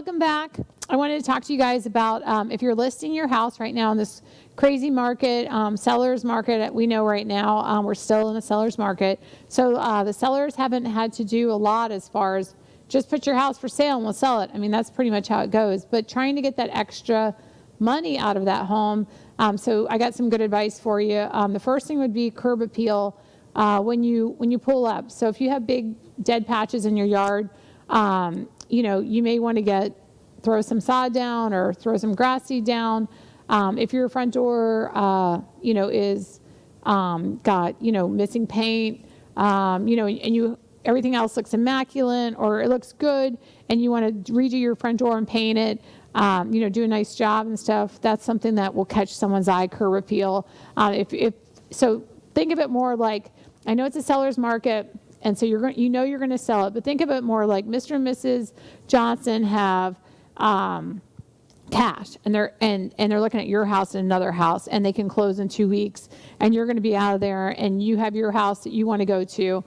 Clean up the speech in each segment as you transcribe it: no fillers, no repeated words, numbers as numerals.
welcome back. I wanted to talk to you guys about if you're listing your house right now in this crazy market, seller's market. We know right now we're still in a seller's market. So the sellers haven't had to do a lot as far as just put your house for sale and we'll sell it. I mean, that's pretty much how it goes. But trying to get that extra money out of that home. So I got some good advice for you. The first thing would be curb appeal when you pull up. So if you have big dead patches in your yard, you may want to throw some sod down or throw some grass seed down. If your front door, is got missing paint, and everything else looks immaculate or it looks good, and you want to redo your front door and paint it, do a nice job and stuff. That's something that will catch someone's eye. Curb appeal. So think of it more like, I know it's a seller's market. And so you're going to sell it, but think of it more like Mr. and Mrs. Johnson have cash, and they're looking at your house and another house, and they can close in 2 weeks, and you're going to be out of there, and you have your house that you want to go to.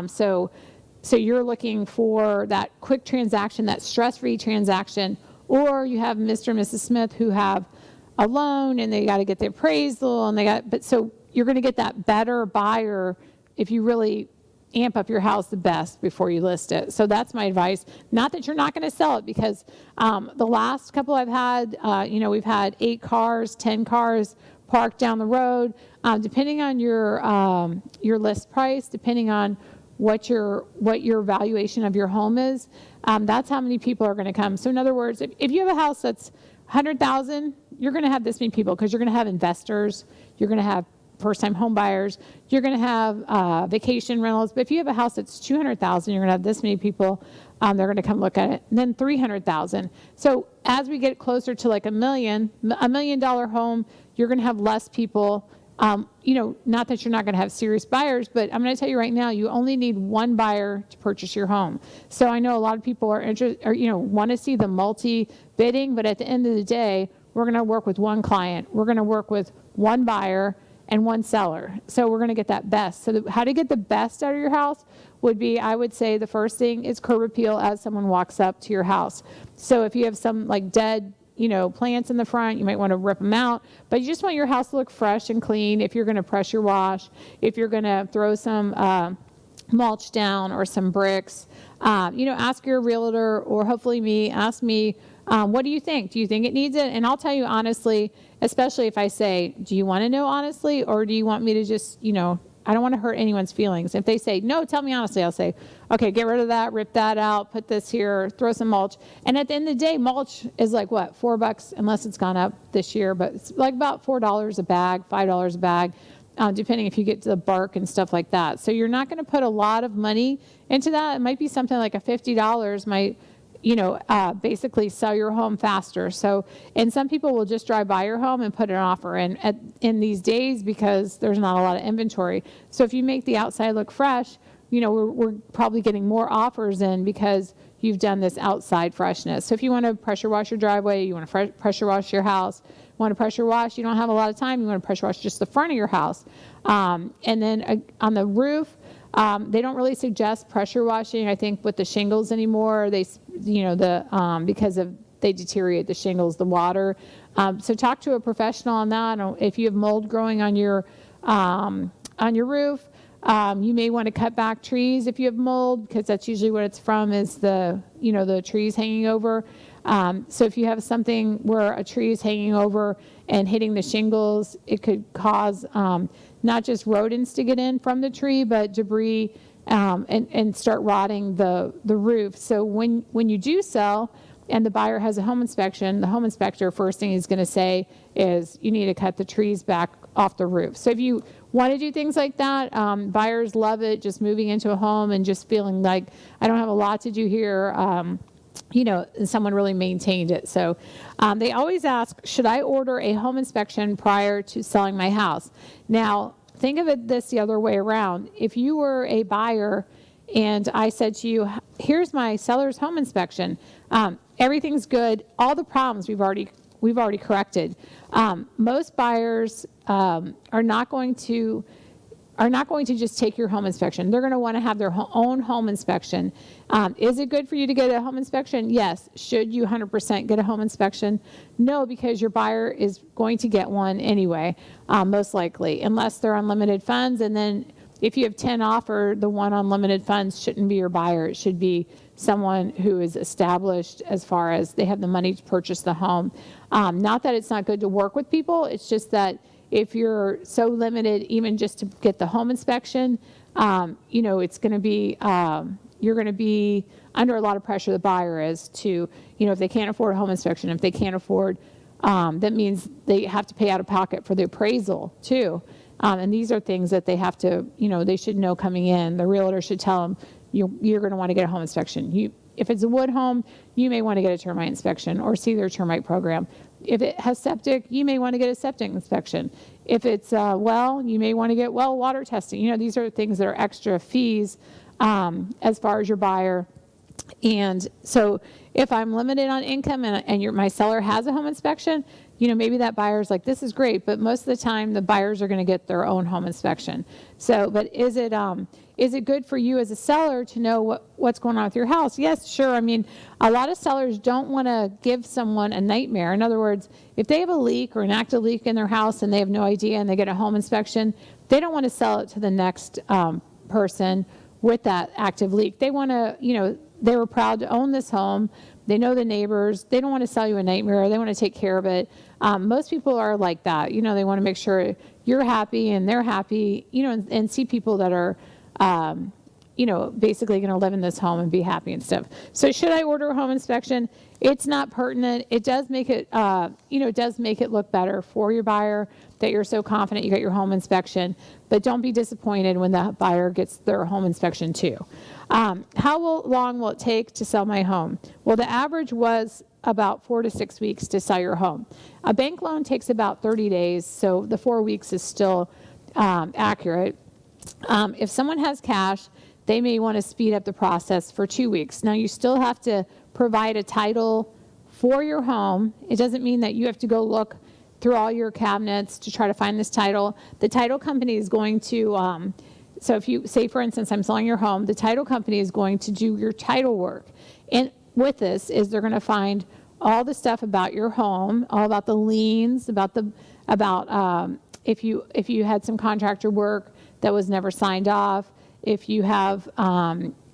So you're looking for that quick transaction, that stress-free transaction, or you have Mr. and Mrs. Smith who have a loan and they got to get the appraisal, and so you're going to get that better buyer if you really amp up your house the best before you list it. So that's my advice. Not that you're not going to sell it, because the last couple I've had, we've had 8 cars, 10 cars parked down the road. Depending on your list price, depending on what your valuation of your home is, that's how many people are going to come. So in other words, if you have a house that's $100,000, you're going to have this many people, because you're going to have investors, you're going to have first-time home buyers, you're going to have vacation rentals. But if you have a house that's $200,000, you're going to have this many people. They're going to come look at it. And then $300,000. So as we get closer to like $1 million home, you're going to have less people. Not that you're not going to have serious buyers, but I'm going to tell you right now, you only need one buyer to purchase your home. So I know a lot of people are interested, or want to see the multi-bidding, but at the end of the day, we're going to work with one client. We're going to work with one buyer and one seller. So we're going to get that best. So how to get the best out of your house would be, I would say the first thing is curb appeal as someone walks up to your house. So if you have some like dead, plants in the front, you might want to rip them out, but you just want your house to look fresh and clean. If you're going to pressure wash, if you're going to throw some mulch down or some bricks, ask your realtor, or hopefully ask me, what do you think? Do you think it needs it? And I'll tell you honestly, especially if I say, do you want to know honestly, or do you want me to just, I don't want to hurt anyone's feelings. If they say, no, tell me honestly, I'll say, okay, get rid of that, rip that out, put this here, throw some mulch. And at the end of the day, mulch is like what, $4, unless it's gone up this year, but it's like about $4 a bag, $5 a bag, depending if you get to the bark and stuff like that. So you're not going to put a lot of money into that. It might be something like a $50 might, basically sell your home faster. So, and some people will just drive by your home and put an offer in these days, because there's not a lot of inventory. So if you make the outside look fresh, we're probably getting more offers in because you've done this outside freshness. So if you want to pressure wash your driveway, you want to pressure wash your house, want to pressure wash, you don't have a lot of time, you want to pressure wash just the front of your house. And then on the roof, they don't really suggest pressure washing, I think, with the shingles anymore. They, because they deteriorate the shingles, the water. So talk to a professional on that. If you have mold growing on your roof, you may want to cut back trees if you have mold, because that's usually what it's from, is the trees hanging over. So if you have something where a tree is hanging over and hitting the shingles, it could cause not just rodents to get in from the tree, but debris and start rotting the roof. So when you do sell and the buyer has a home inspection, the home inspector, first thing he's going to say is, you need to cut the trees back off the roof. So if you want to do things like that, buyers love it, just moving into a home and just feeling like, I don't have a lot to do here. Someone really maintained it. So they always ask, should I order a home inspection prior to selling my house? Now, think of it the other way around. If you were a buyer and I said to you, here's my seller's home inspection, everything's good, all the problems we've already corrected. Most buyers are are not going to just take your home inspection. They're going to want to have their own home inspection. Is it good for you to get a home inspection? Yes. Should you 100% get a home inspection? No, because your buyer is going to get one anyway, most likely, unless they're unlimited funds. And then if you have 10 offer, the one on limited funds shouldn't be your buyer. It should be someone who is established as far as they have the money to purchase the home. Not that it's not good to work with people. It's just that if you're so limited, even just to get the home inspection, it's going to be, you're going to be under a lot of pressure, the buyer is, to, if they can't afford a home inspection, if they can't afford, that means they have to pay out of pocket for the appraisal too. And these are things that they have to, they should know coming in. The realtor should tell them, you're going to want to get a home inspection. If it's a wood home, you may want to get a termite inspection or see their termite program. If it has septic, you may want to get a septic inspection. If it's well, you may want to get well water testing. These are things that are extra fees as far as your buyer. And so if I'm limited on income and my seller has a home inspection, maybe that buyer's like, this is great, but most of the time the buyers are going to get their own home inspection. So, but is it good for you as a seller to know what's going on with your house? Yes, sure. I mean, a lot of sellers don't want to give someone a nightmare. In other words, if they have a leak or an active leak in their house and they have no idea and they get a home inspection, they don't want to sell it to the next person with that active leak. They want to, they were proud to own this home. They know the neighbors. They don't want to sell you a nightmare. They want to take care of it. Most people are like that. They want to make sure you're happy and they're happy, and see people that are, basically going to live in this home and be happy and stuff. So should I order a home inspection? It's not pertinent. It does make it, it does make it look better for your buyer that you're so confident you got your home inspection, but don't be disappointed when the buyer gets their home inspection too. How long will it take to sell my home? Well, the average was about 4 to 6 weeks to sell your home. A bank loan takes about 30 days, so the 4 weeks is still accurate. If someone has cash, they may want to speed up the process for 2 weeks. Now, you still have to provide a title for your home. It doesn't mean that you have to go look through all your cabinets to try to find this title. The title company is going to, so if you say, for instance, I'm selling your home, the title company is going to do your title work. And with this is they're going to find all the stuff about your home, all about the liens, about if you had some contractor work that was never signed off, if you have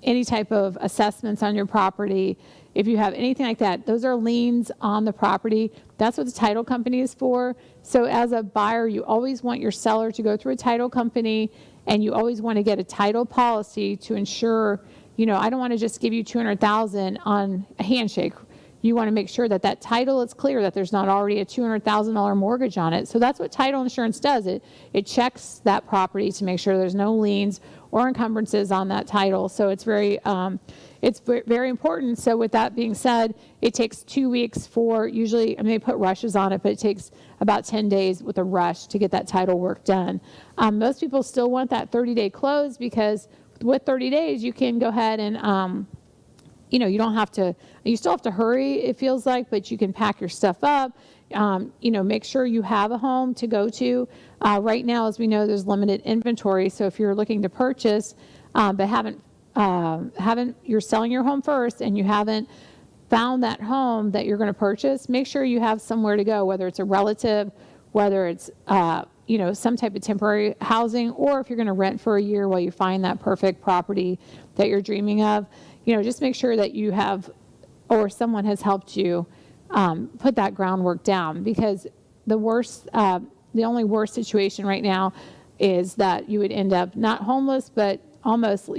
any type of assessments on your property, if you have anything like that, those are liens on the property. That's what the title company is for. So as a buyer, you always want your seller to go through a title company, and you always want to get a title policy to ensure, I don't want to just give you $200,000 on a handshake. You want to make sure that that title is clear, that there's not already a $200,000 mortgage on it. So that's what title insurance does. It checks that property to make sure there's no liens or encumbrances on that title. So it's very important. So with that being said, it takes 2 weeks for usually, they put rushes on it, but it takes about 10 days with a rush to get that title work done. Most people still want that 30-day close because with 30 days, you can go ahead and, you still have to hurry, it feels like, but you can pack your stuff up, make sure you have a home to go to. Right now, as we know, there's limited inventory. So if you're looking to purchase, but you're selling your home first and you haven't found that home that you're going to purchase, make sure you have somewhere to go, whether it's a relative, whether it's, some type of temporary housing, or if you're going to rent for a year while you find that perfect property that you're dreaming of. Just make sure that you have, or someone has helped you put that groundwork down, because the only worst situation right now is that you would end up not homeless, but almost,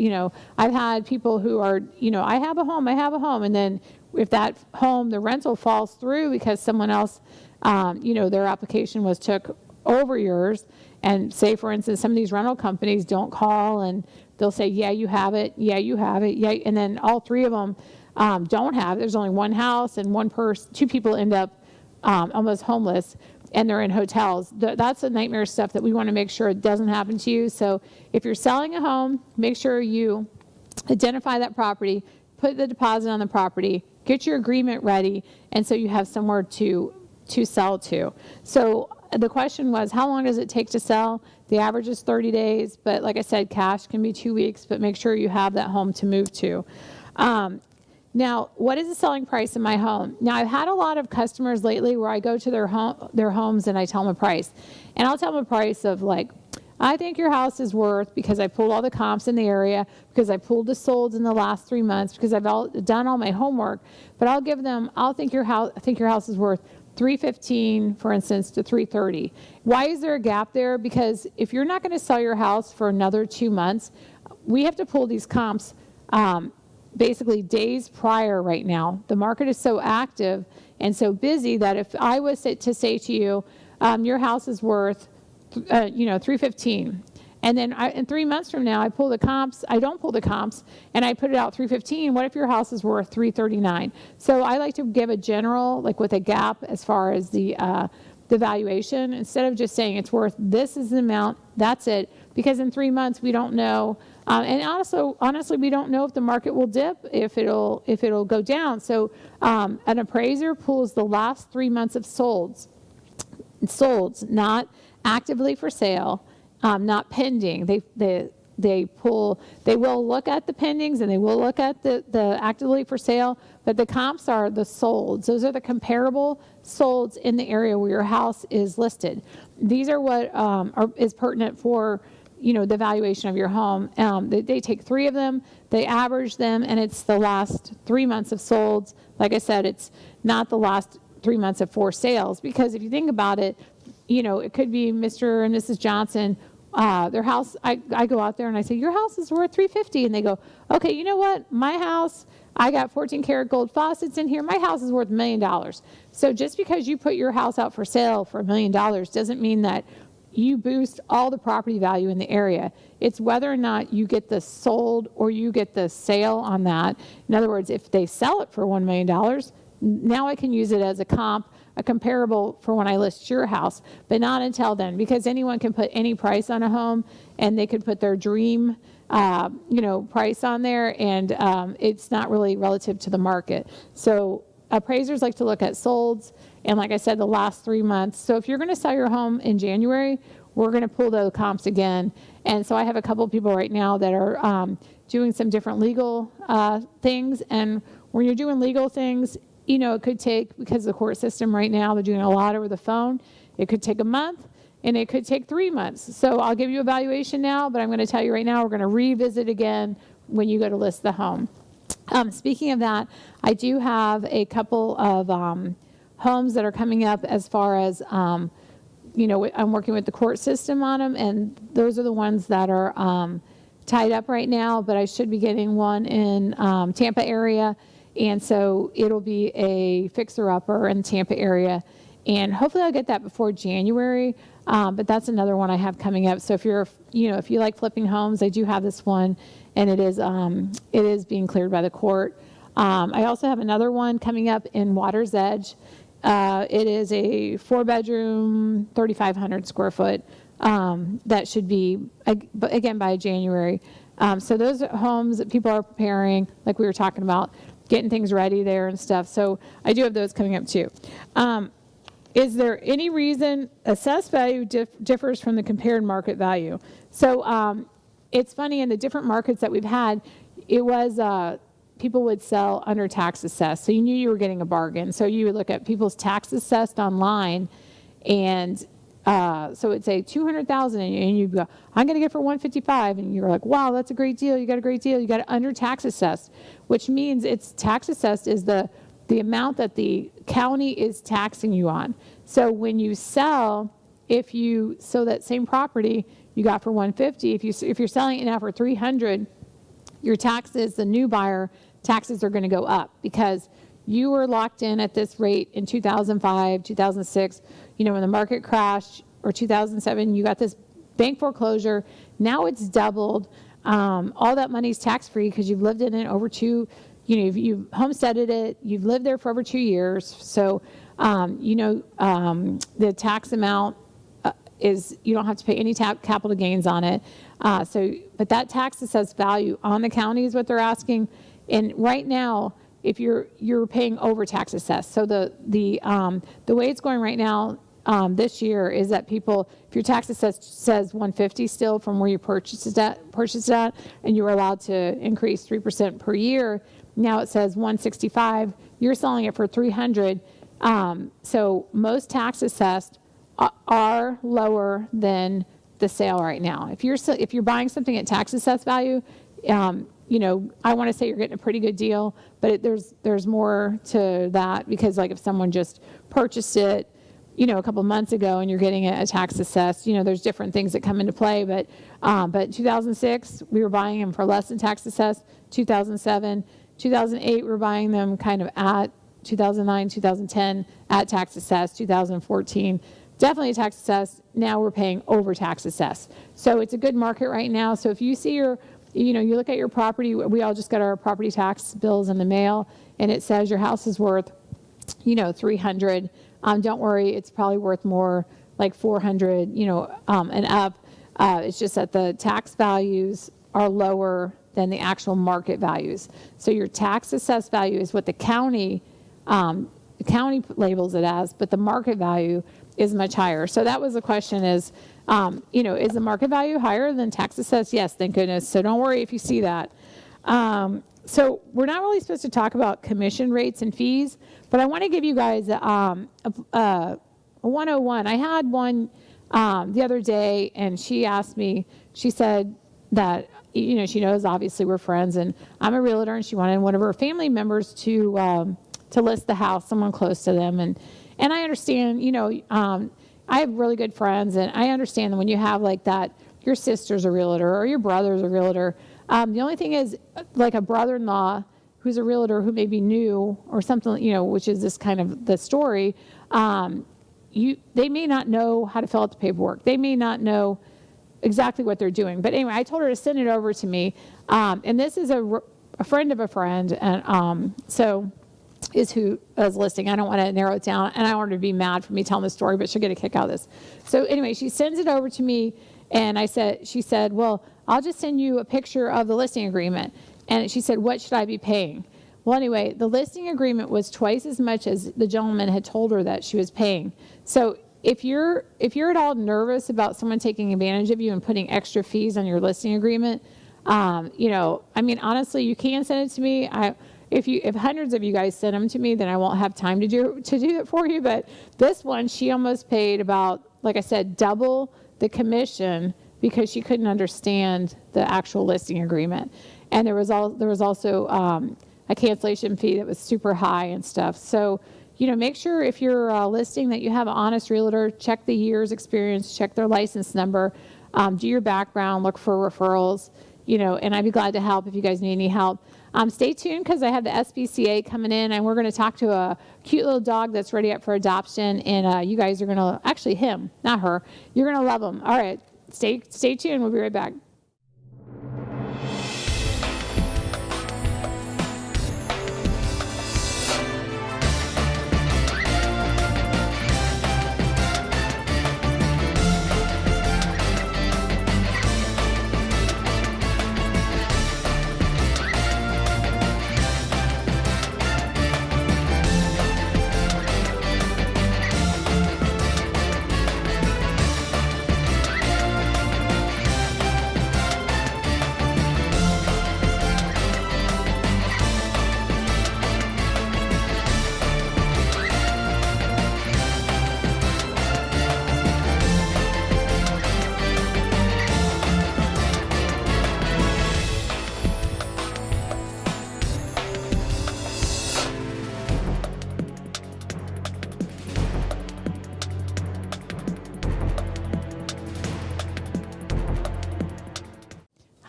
I've had people who are, I have a home. And then if that home, the rental falls through because someone else, their application was took over yours. And say, for instance, some of these rental companies don't call and they'll say, yeah, you have it. Yeah, you have it. Yeah. And then all three of them don't have it. There's only one house and two people end up almost homeless, and they're in hotels. That's the nightmare stuff that we want to make sure it doesn't happen to you. So if you're selling a home, make sure you identify that property, put the deposit on the property, get your agreement ready, and so you have somewhere to sell to. So the question was, how long does it take to sell? The average is 30 days, but like I said, cash can be 2 weeks, but make sure you have that home to move to. Now, what is the selling price in my home? Now, I've had a lot of customers lately where I go to their homes and I tell them a price. And I'll tell them a price of like, I think your house is worth, because I pulled all the comps in the area, because I pulled the solds in the last 3 months, because I've done all my homework. But I'll give them, I think your house is worth $315, for instance, to $330. Why is there a gap there? Because if you're not going to sell your house for another 2 months, we have to pull these comps basically days prior right now. The market is so active and so busy that if I was to say to you, your house is worth, $315, and then in 3 months from now, I pull the comps, I don't pull the comps, and I put it out $315, what if your house is worth $339? So I like to give a general, like with a gap as far as the valuation, instead of just saying it's worth this is the amount, that's it, because in 3 months we don't know. And honestly, we don't know if the market will dip, if it'll go down. So an appraiser pulls the last 3 months of solds, not actively for sale, not pending. They will look at the pendings and they will look at the actively for sale, but the comps are the solds. Those are the comparable solds in the area where your house is listed. These are what is pertinent for the valuation of your home. They take 3 of them, they average them, and it's the last 3 months of solds. Like I said, it's not the last 3 months of for sales, because if you think about it, it could be Mr. and Mrs. Johnson, their house, I go out there and I say, your house is worth $350, and they go, okay, you know what, my house, I got 14 karat gold faucets in here, my house is worth $1 million. So just because you put your house out for sale for $1 million doesn't mean that you boost all the property value in the area. It's whether or not you get the sold or you get the sale on that. In other words, if they sell it for $1 million, now I can use it as a comparable for when I list your house, but not until then, because anyone can put any price on a home and they could put their dream price on there, and it's not really relative to the market. So appraisers like to look at solds, and like I said, the last 3 months. So if you're going to sell your home in January, we're going to pull those comps again. And so I have a couple of people right now that are doing some different legal things. And when you're doing legal things, it could take, because the court system right now, they're doing a lot over the phone. It could take a month, and it could take 3 months. So I'll give you a valuation now, but I'm going to tell you right now, we're going to revisit again when you go to list the home. Speaking of that, I do have a couple of homes that are coming up as far as, I'm working with the court system on them, and those are the ones that are tied up right now, but I should be getting one in Tampa area, and so it'll be a fixer-upper in the Tampa area, and hopefully I'll get that before January, but that's another one I have coming up. So if you like flipping homes, I do have this one, and it is being cleared by the court. I also have another one coming up in Water's Edge. It is a 4-bedroom, 3,500 square foot. That should be, again, by January. So those are homes that people are preparing, like we were talking about, getting things ready there and stuff. So I do have those coming up too. Is there any reason assessed value differs from the compared market value? So it's funny, in the different markets that we've had, it was people would sell under tax assessed. So you knew you were getting a bargain. So you would look at people's tax assessed online, and so it'd say $200,000, and you'd go, I'm going to get it for $155,000, and you're like, wow, that's a great deal. You got a great deal. You got it under tax assessed, which means it's tax assessed is the amount that the county is taxing you on. So when you sell, so that same property you got for $150,000, if you're selling it now for $300,000, your taxes, the new buyer taxes, are going to go up because you were locked in at this rate in 2005, 2006, when the market crashed, or 2007, you got this bank foreclosure. Now it's doubled. All that money's tax-free because you've lived in it over you've homesteaded it, you've lived there for over 2 years. So, the tax amount is, you don't have to pay any capital gains on it. But that tax assessed value on the county is what they're asking. And right now, if you're paying over tax assessed. So the way it's going right now, this year is that people, if your tax assessed says 150 still from where you purchased it at, and you were allowed to increase 3% per year, now it says 165. You're selling it for 300. So most tax assessed are lower than the sale right now. If you're buying something at tax assessed value, I want to say you're getting a pretty good deal, but there's more to that, because like if someone just purchased it, a couple months ago and you're getting it at tax assessed, there's different things that come into play. But 2006, we were buying them for less than tax assessed. 2007, 2008, we were buying them kind of at 2009, 2010 at tax assessed. 2014, definitely tax assessed. Now we're paying over tax assessed. So it's a good market right now. So if you see you look at your property, we all just got our property tax bills in the mail, and it says your house is worth, 300. Don't worry, it's probably worth more, like 400, and up. It's just that the tax values are lower than the actual market values. So your tax assessed value is what the county labels it as, but the market value is much higher. So that was the question is the market value higher than tax assessed? Yes, thank goodness. So don't worry if you see that. So we're not really supposed to talk about commission rates and fees, but I want to give you guys a 101. I had one the other day, and she asked me, she said that, she knows obviously we're friends, and I'm a realtor, and she wanted one of her family members to list the house, someone close to them. And I understand, I have really good friends, and I understand that when you have like that, your sister's a realtor or your brother's a realtor. The only thing is, like a brother-in-law who's a realtor who may be new or something, which is this kind of the story, they may not know how to fill out the paperwork. They may not know exactly what they're doing. But anyway, I told her to send it over to me. And this is a friend of a friend, and so is who is listing. I don't want to narrow it down, and I don't want her to be mad for me telling the story, but she'll get a kick out of this. So anyway, she sends it over to me, and she said, well, I'll just send you a picture of the listing agreement. And she said, what should I be paying? Well, anyway, the listing agreement was twice as much as the gentleman had told her that she was paying. So if you're at all nervous about someone taking advantage of you and putting extra fees on your listing agreement, honestly, you can send it to me. If hundreds of you guys send them to me, then I won't have time to do it for you. But this one, she almost paid about, like I said, double the commission because she couldn't understand the actual listing agreement. And there was also a cancellation fee that was super high and stuff. So, make sure if you're listing that you have an honest realtor, check the year's experience, check their license number, do your background, look for referrals, and I'd be glad to help if you guys need any help. Stay tuned because I have the SPCA coming in, and we're going to talk to a cute little dog that's ready up for adoption, and you guys are going to, actually him, not her, you're going to love him. All right, stay tuned. We'll be right back.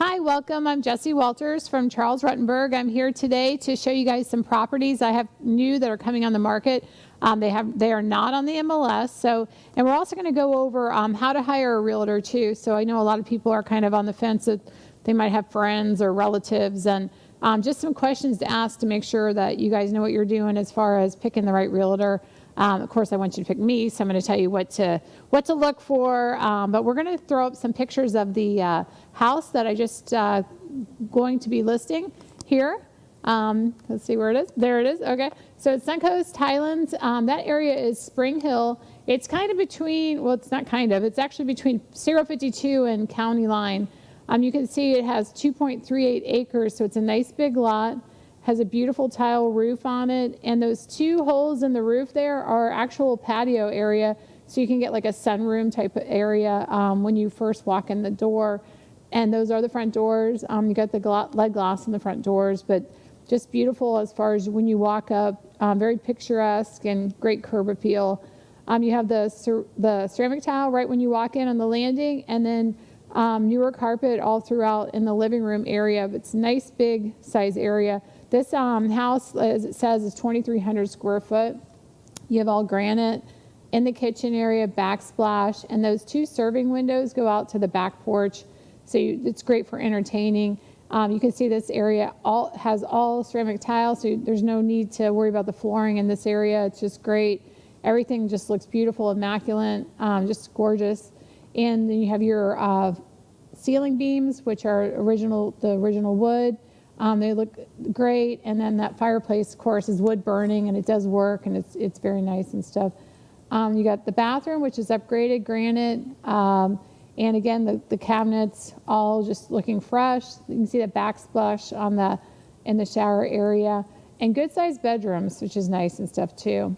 Hi, welcome. I'm Jessie Walters from Charles Rutenberg. I'm here today to show you guys some properties I have new that are coming on the market. They are not on the MLS. And we're also going to go over how to hire a realtor too. So I know a lot of people are kind of on the fence that they might have friends or relatives, and just some questions to ask to make sure that you guys know what you're doing as far as picking the right realtor. Of course, I want you to pick me, so I'm going to tell you what to look for. But we're going to throw up some pictures of the house that I just going to be listing here. Let's see where it is. There it is. Okay. So it's Suncoast Highlands. That area is Spring Hill. It's kind of between, well, it's not kind of, it's actually between 052 and County Line. You can see it has 2.38 acres, so it's a nice big lot, has a beautiful tile roof on it, and those 2 holes in the roof there are actual patio area, so you can get like a sunroom type of area when you first walk in the door. And those are the front doors. You got the lead glass in the front doors, but just beautiful as far as when you walk up, very picturesque and great curb appeal. You have the ceramic tile right when you walk in on the landing, and then newer carpet all throughout in the living room area. But it's a nice big size area. This house, as it says, is 2,300 square foot. You have all granite in the kitchen area, backsplash, and those 2 serving windows go out to the back porch. So it's great for entertaining. You can see this area has all ceramic tile, so there's no need to worry about the flooring in this area. It's just great. Everything just looks beautiful, immaculate, just gorgeous. And then you have your ceiling beams, which are the original wood. They look great. And then that fireplace, of course, is wood burning, and it does work, and it's very nice and stuff. You got the bathroom, which is upgraded granite. And again, the cabinets all just looking fresh. You can see the backsplash in the shower area, and good sized bedrooms, which is nice and stuff too.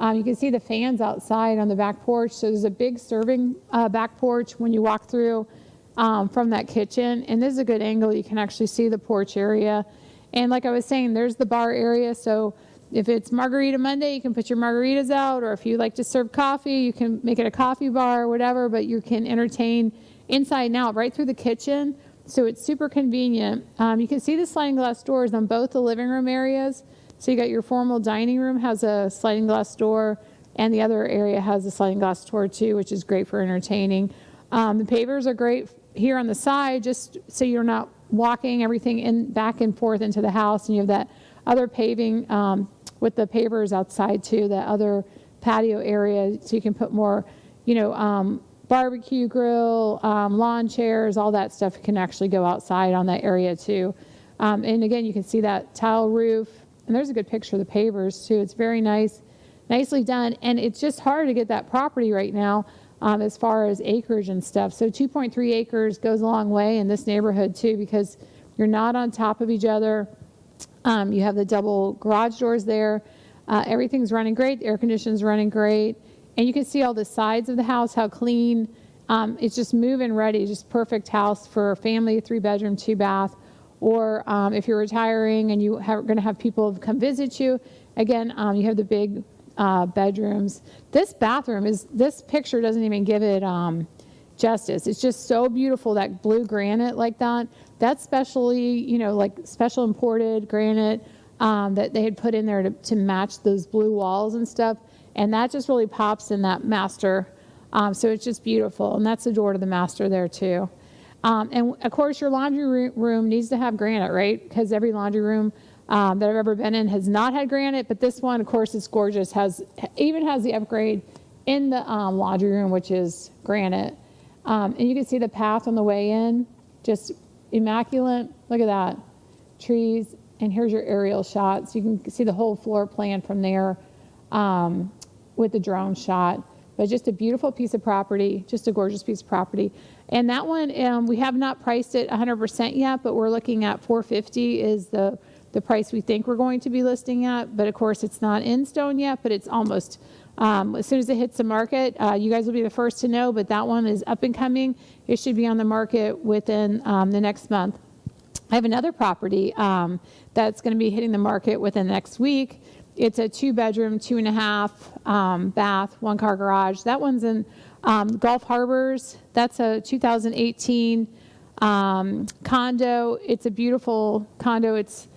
You can see the fans outside on the back porch. So there's a big serving back porch when you walk through from that kitchen. And this is a good angle. You can actually see the porch area. And like I was saying, there's the bar area. So if it's Margarita Monday, you can put your margaritas out. Or if you like to serve coffee, you can make it a coffee bar or whatever. But you can entertain inside and out right through the kitchen. So it's super convenient. You can see the sliding glass doors on both the living room areas. So you got your formal dining room has a sliding glass door, and the other area has a sliding glass door too, which is great for entertaining. The pavers are great here on the side, just so you're not walking everything back and forth into the house, and you have that other paving with the pavers outside too, that other patio area, so you can put more, barbecue grill, lawn chairs, all that stuff can actually go outside on that area too. And again, you can see that tile roof. And there's a good picture of the pavers too. It's very nice, nicely done. And it's just hard to get that property right now as far as acreage and stuff. So 2.3 acres goes a long way in this neighborhood too, because you're not on top of each other. You have the double garage doors there. Everything's running great. The air conditioning's running great. And you can see all the sides of the house, how clean. It's just move-in ready, just perfect house for a family, 3-bedroom, 2-bath. Or if you're retiring and you are going to have people come visit you, again, you have the big bedrooms. This picture doesn't even give it justice. It's just so beautiful, that blue granite like that. That's specially, like special imported granite that they had put in there to match those blue walls and stuff. And that just really pops in that master. So it's just beautiful. And that's the door to the master there too. And of course, your laundry room needs to have granite, right? Because every laundry room that I've ever been in has not had granite, but this one, of course, is gorgeous. Even has the upgrade in the laundry room, which is granite. And you can see the path on the way in, just immaculate. Look at that, trees. And here's your aerial shot, so you can see the whole floor plan from there with the drone shot. But just a beautiful piece of property, just a gorgeous piece of property. And that one, we have not priced it 100% yet, but we're looking at $450 is the price we think we're going to be listing at. But of course, it's not in stone yet, but it's almost. As soon as it hits the market, you guys will be the first to know, but that one is up and coming. It should be on the market within the next month. I have another property that's going to be hitting the market within the next week. It's a 2-bedroom, 2.5 bath, 1-car garage. That one's in Gulf Harbors. That's a 2018 condo. It's a beautiful condo. It's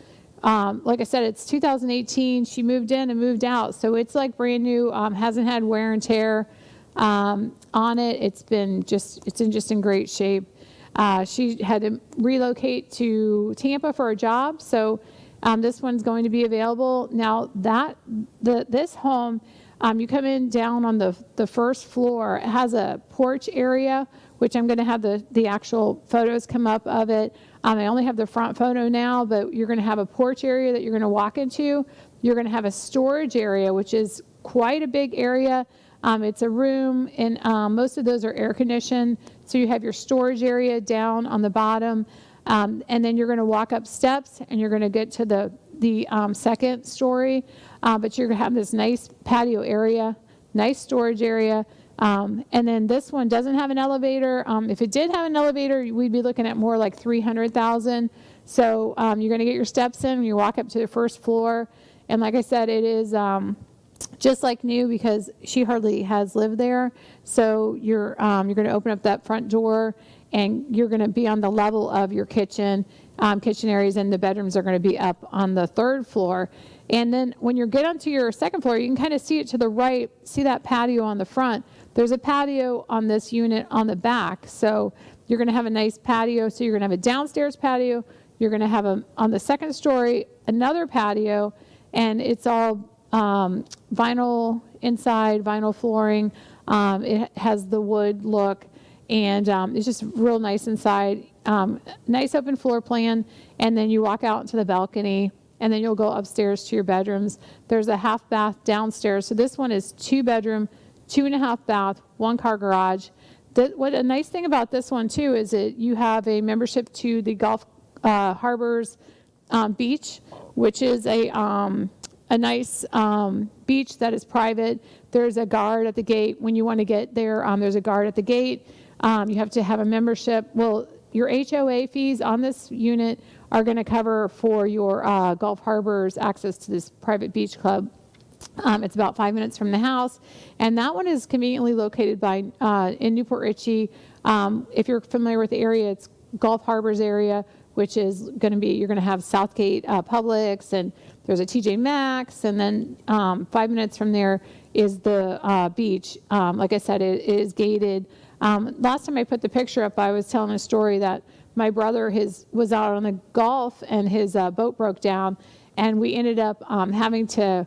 like I said, it's 2018. She moved in and moved out, so it's like brand new. Hasn't had wear and tear on it. It's in great shape. She had to relocate to Tampa for a job, so this one's going to be available. Now this home, you come in down on the first floor. It has a porch area, which I'm going to have the actual photos come up of it. I only have the front photo now, but you're going to have a porch area that you're going to walk into. You're going to have a storage area, which is quite a big area. It's a room, and most of those are air conditioned. So you have your storage area down on the bottom, and then you're going to walk up steps, and you're going to get to the second story. But you're going to have this nice patio area, nice storage area. And then this one doesn't have an elevator. If it did have an elevator, we'd be looking at more like $300,000. So you're going to get your steps in, you walk up to the first floor. And like I said, it is just like new because she hardly has lived there. So you're going to open up that front door, and you're going to be on the level of your kitchen areas, and the bedrooms are going to be up on the third floor. And then when you get onto your second floor, you can kind of see it to the right, see that patio on the front. There's a patio on this unit on the back. So you're going to have a nice patio. So you're going to have a downstairs patio. You're going to have on the second story, another patio, and it's all vinyl inside, vinyl flooring. It has the wood look, and it's just real nice inside. Nice open floor plan, and then you walk out into the balcony, and then you'll go upstairs to your bedrooms. There's a half bath downstairs. So this one is 2-bedroom, 2.5 bath, 1-car garage. What a nice thing about this one too is that you have a membership to the Gulf Harbors beach, which is a nice beach that is private. There's a guard at the gate. When you want to get there, there's a guard at the gate. You have to have a membership. Well, your HOA fees on this unit are going to cover for your Gulf Harbors access to this private beach club. It's about 5 minutes from the house, and that one is conveniently located in Newport Richey. If you're familiar with the area, it's Gulf Harbors area, which is going to be, you're going to have Southgate Publix, and there's a TJ Maxx, and then 5 minutes from there is the beach. Like I said, it is gated. Last time I put the picture up, I was telling a story that my brother was out on the Gulf, and his boat broke down, and we ended up having to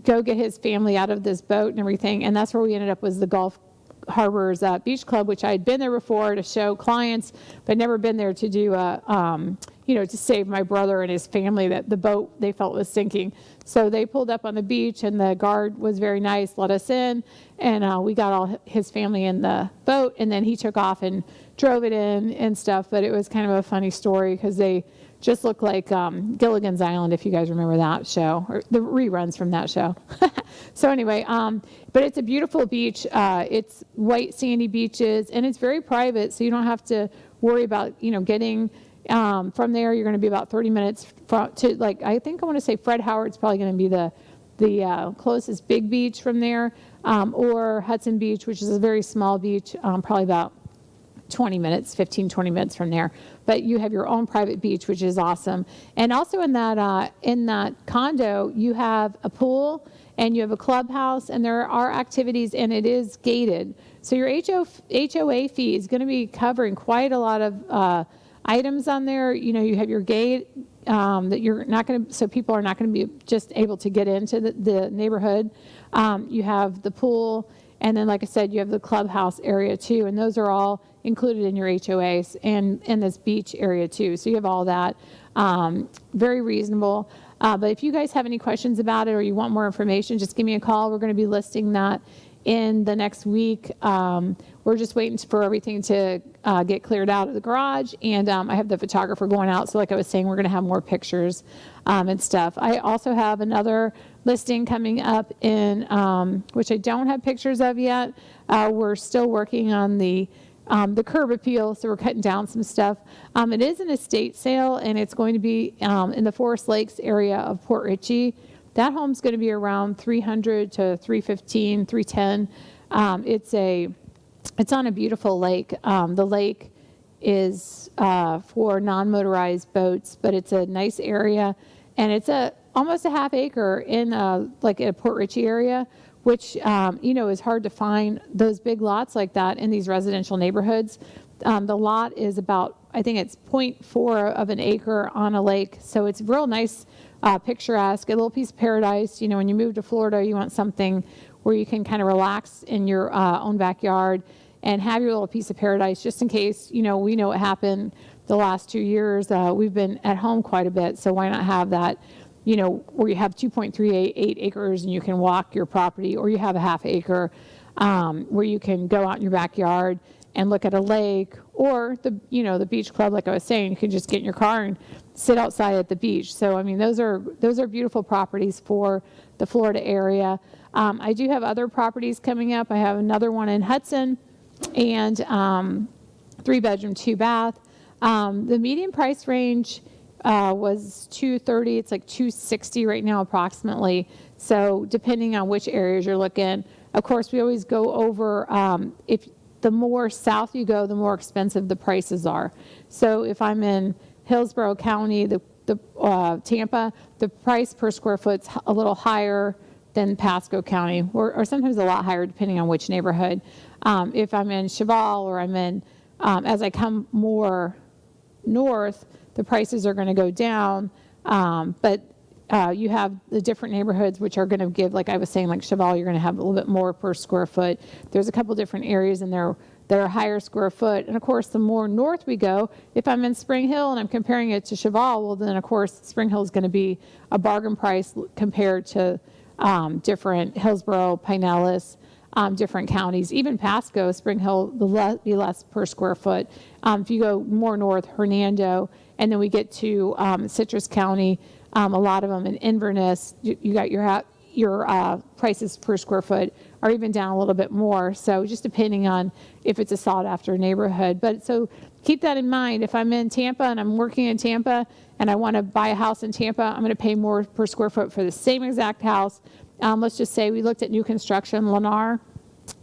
go get his family out of this boat and everything, and that's where we ended up, was the Gulf Harbors Beach Club, which I had been there before to show clients, but never been there to do to save my brother and his family, that the boat they felt was sinking. So they pulled up on the beach, and the guard was very nice, let us in, and we got all his family in the boat, and then he took off and drove it in and stuff. But it was kind of a funny story because they just looked like Gilligan's Island, if you guys remember that show, or the reruns from that show. So anyway, but it's a beautiful beach. It's white sandy beaches, and it's very private, so you don't have to worry about getting from there. You're going to be about 30 minutes to, like, I think I want to say Fred Howard's probably going to be the closest big beach from there, or Hudson Beach, which is a very small beach, probably about 20 minutes from there. But you have your own private beach, which is awesome. And also in that condo, you have a pool, and you have a clubhouse, and there are activities, and it is gated. So your HOA fee is going to be covering quite a lot of items on there. You have your gate that you're not going to, so people are not going to be just able to get into the neighborhood. You have the pool, and then, like I said, you have the clubhouse area too, and those are all included in your HOAs, and in this beach area too. So you have all that. Very reasonable. But if you guys have any questions about it, or you want more information, just give me a call. We're going to be listing that in the next week. We're just waiting for everything to get cleared out of the garage, and I have the photographer going out. So like I was saying, we're going to have more pictures and stuff. I also have another listing coming up in, which I don't have pictures of yet. We're still working on the curb appeal, so we're cutting down some stuff. It is an estate sale, and it's going to be in the Forest Lakes area of Port Richey. That home's going to be around 300 to 315, 310. It's on a beautiful lake. The lake is for non-motorized boats, but it's a nice area, and it's almost a half acre in like a Port Richey area, which is hard to find those big lots like that in these residential neighborhoods. The lot is about, I think it's 0.4 of an acre on a lake, so it's real nice, picturesque, a little piece of paradise. When you move to Florida, you want something where you can kind of relax in your own backyard and have your little piece of paradise, just in case, we know what happened the last 2 years, we've been at home quite a bit. So why not have that, where you have 2.38 acres and you can walk your property, or you have a half acre where you can go out in your backyard and look at a lake, or the beach club, like I was saying, you can just get in your car and sit outside at the beach. So, I mean, those are beautiful properties for the Florida area. I do have other properties coming up. I have another one in Hudson, and 3-bedroom, 2-bath. The median price range was $230. It's like $260 right now, approximately. So depending on which areas you're looking, of course, we always go over, if the more south you go, the more expensive the prices are. So if I'm in Hillsborough County, Tampa, the price per square foot's a little higher than Pasco County, or sometimes a lot higher depending on which neighborhood. If I'm in Cheval, or I'm in, as I come more north, the prices are going to go down, but you have the different neighborhoods which are going to give, like I was saying, like Cheval, you're going to have a little bit more per square foot. There's a couple different areas in there that are higher square foot. And of course, the more north we go, if I'm in Spring Hill and I'm comparing it to Cheval, well then of course Spring Hill is going to be a bargain price compared to different Hillsborough, Pinellas, different counties. Even Pasco, Spring Hill will be less per square foot. If you go more north, Hernando, and then we get to Citrus County, a lot of them in Inverness, you got your prices per square foot are even down a little bit more. So just depending on if it's a sought after neighborhood. But so keep that in mind. If I'm in Tampa and I'm working in Tampa and I want to buy a house in Tampa, I'm going to pay more per square foot for the same exact house. Let's just say we looked at new construction, Lennar.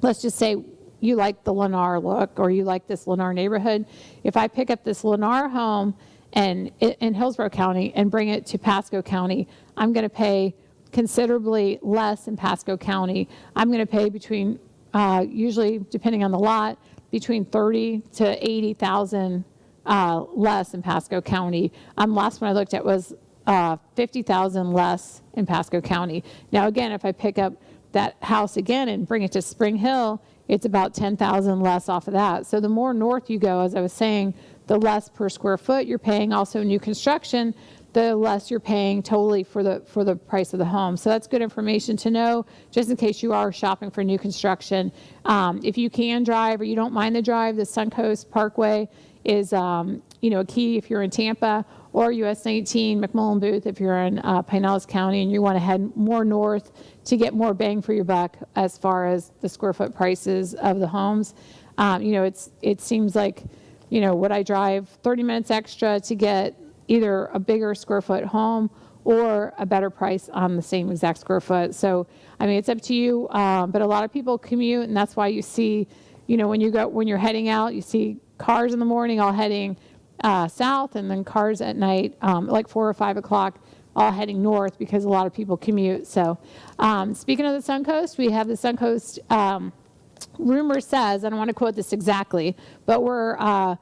Let's just say you like the Lennar look, or you like this Lennar neighborhood. If I pick up this Lennar home and in Hillsborough County and bring it to Pasco County, I'm going to pay considerably less in Pasco County. I'm going to pay between, usually depending on the lot, between $30,000 to $80,000 less in Pasco County. Last one I looked at was $50,000 less in Pasco County. Now again, if I pick up that house again and bring it to Spring Hill, it's about $10,000 less off of that. So the more north you go, as I was saying, the less per square foot you're paying. Also new construction, the less you're paying totally for the price of the home. So that's good information to know, just in case you are shopping for new construction. If you can drive or you don't mind the drive, the Suncoast Parkway is a key if you're in Tampa, or US 19 McMullen Booth if you're in Pinellas County and you want to head more north to get more bang for your buck as far as the square foot prices of the homes. It seems like, would I drive 30 minutes extra to get either a bigger square foot home or a better price on the same exact square foot? So, I mean, it's up to you, but a lot of people commute, and that's why you see, when you're heading out, you see cars in the morning all heading south, and then cars at night, like 4 or 5 o'clock, all heading north, because a lot of people commute. So, speaking of the Suncoast, we have the Suncoast, rumor says, I don't want to quote this exactly, but we're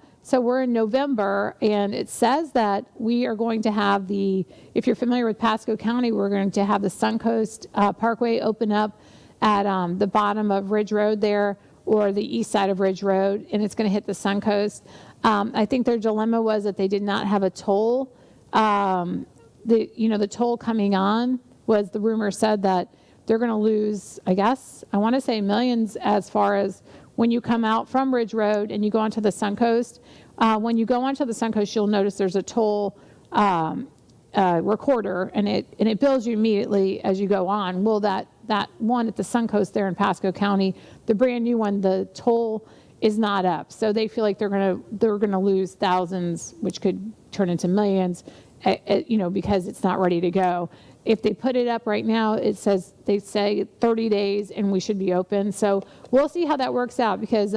in November, and it says that we are going to have if you're familiar with Pasco County, we're going to have the Suncoast Parkway open up at the bottom of Ridge Road there, or the east side of Ridge Road, and it's going to hit the Suncoast. I think their dilemma was that they did not have a toll. The toll coming on was, the rumor said that they're going to lose, I want to say millions, as far as when you come out from Ridge Road and you go onto the Suncoast. When you go onto the Suncoast, you'll notice there's a toll recorder, and it bills you immediately as you go on. Well, that one at the Suncoast there in Pasco County, the brand new one, the toll is not up. So they feel like they're gonna lose thousands, which could turn into millions, because it's not ready to go. If they put it up right now, they say 30 days and we should be open. So we'll see how that works out, because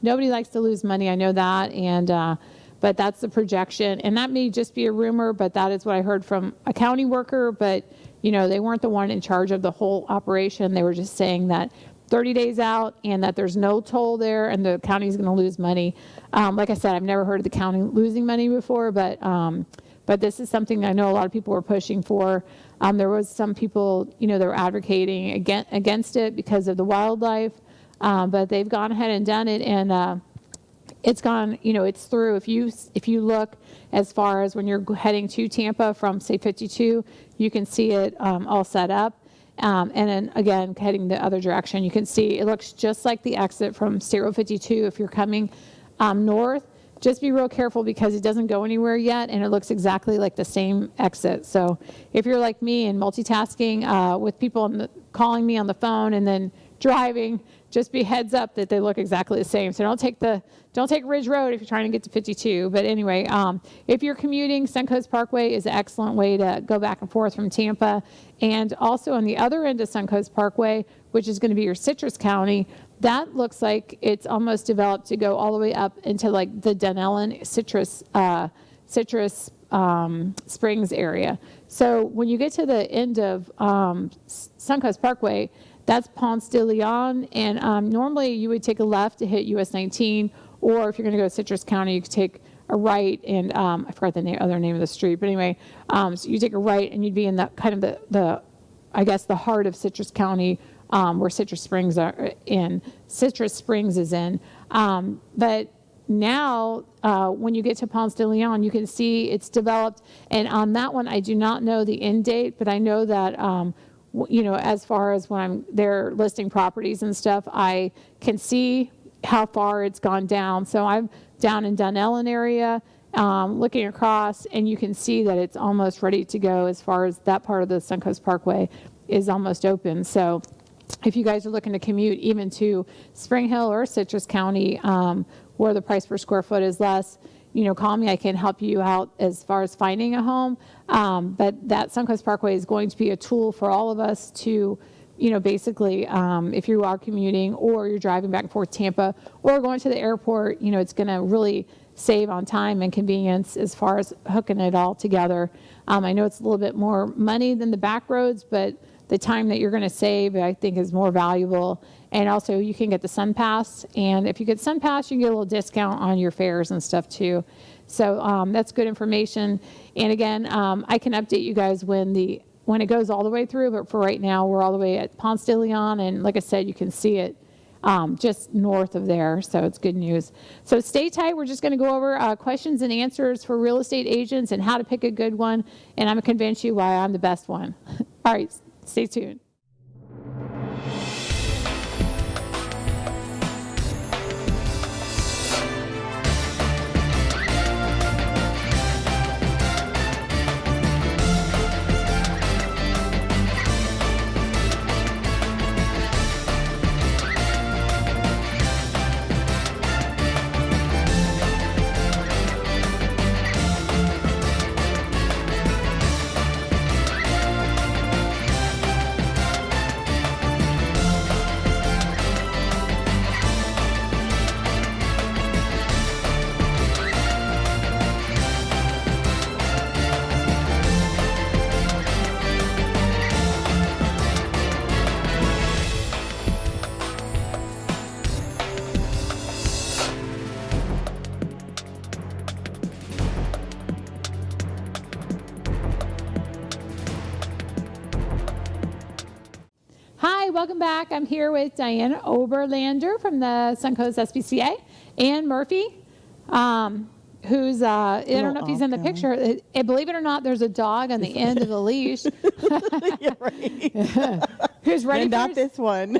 nobody likes to lose money. I know that. And, but that's the projection, and that may just be a rumor, but that is what I heard from a county worker. But, they weren't the one in charge of the whole operation. They were just saying that 30 days out, and that there's no toll there, and the county's going to lose money. Like I said, I've never heard of the county losing money before, but this is something I know a lot of people were pushing for. There was some people, they were advocating against it because of the wildlife, but they've gone ahead and done it. And it's gone, it's through. If you look as far as when you're heading to Tampa from, say, 52, you can see it all set up. And then again, heading the other direction, you can see it looks just like the exit from State Road 52 if you're coming north. Just be real careful because it doesn't go anywhere yet, and it looks exactly like the same exit. So if you're like me and multitasking with people calling me on the phone and then driving, just be heads up that they look exactly the same. So don't take Ridge Road if you're trying to get to 52. But anyway, if you're commuting, Suncoast Parkway is an excellent way to go back and forth from Tampa. And also on the other end of Suncoast Parkway, which is going to be your Citrus County, that looks like it's almost developed to go all the way up into like the Dunellen Citrus Springs area. So when you get to the end of Suncoast Parkway, that's Ponce de Leon, and normally you would take a left to hit US 19, or if you're going to go to Citrus County, you could take a right, and I forgot the other name of the street, but anyway, so you take a right, and you'd be in the kind of the I guess the heart of Citrus County, where Citrus Springs is in. But now, when you get to Ponce de Leon, you can see it's developed, and on that one, I do not know the end date, but I know that as far as when I'm there listing properties and stuff, I can see how far it's gone down. So I'm down in Dunellen area, looking across, and you can see that it's almost ready to go as far as that part of the Suncoast Parkway is almost open. So if you guys are looking to commute even to Spring Hill or Citrus County, where the price per square foot is less, call me. I can help you out as far as finding a home. But that Suncoast Parkway is going to be a tool for all of us to, basically, if you are commuting or you're driving back and forth to Tampa or going to the airport, it's going to really save on time and convenience as far as hooking it all together. I know it's a little bit more money than the back roads, but the time that you're going to save, I think, is more valuable. And also, you can get the Sun Pass. And if you get Sun Pass, you can get a little discount on your fares and stuff, too. So that's good information. And again, I can update you guys when it goes all the way through. But for right now, we're all the way at Ponce de Leon. And like I said, you can see it just north of there. So it's good news. So stay tight. We're just going to go over questions and answers for real estate agents and how to pick a good one. And I'm going to convince you why I'm the best one. All right. Stay tuned. Hi, welcome back. I'm here with Diana Oberlander from the Suncoast SPCA, and Murphy, who's, I don't know if he's in the picture. Believe it or not, there's a dog on the end of the leash. Yeah, right. Who's ready and for not this one.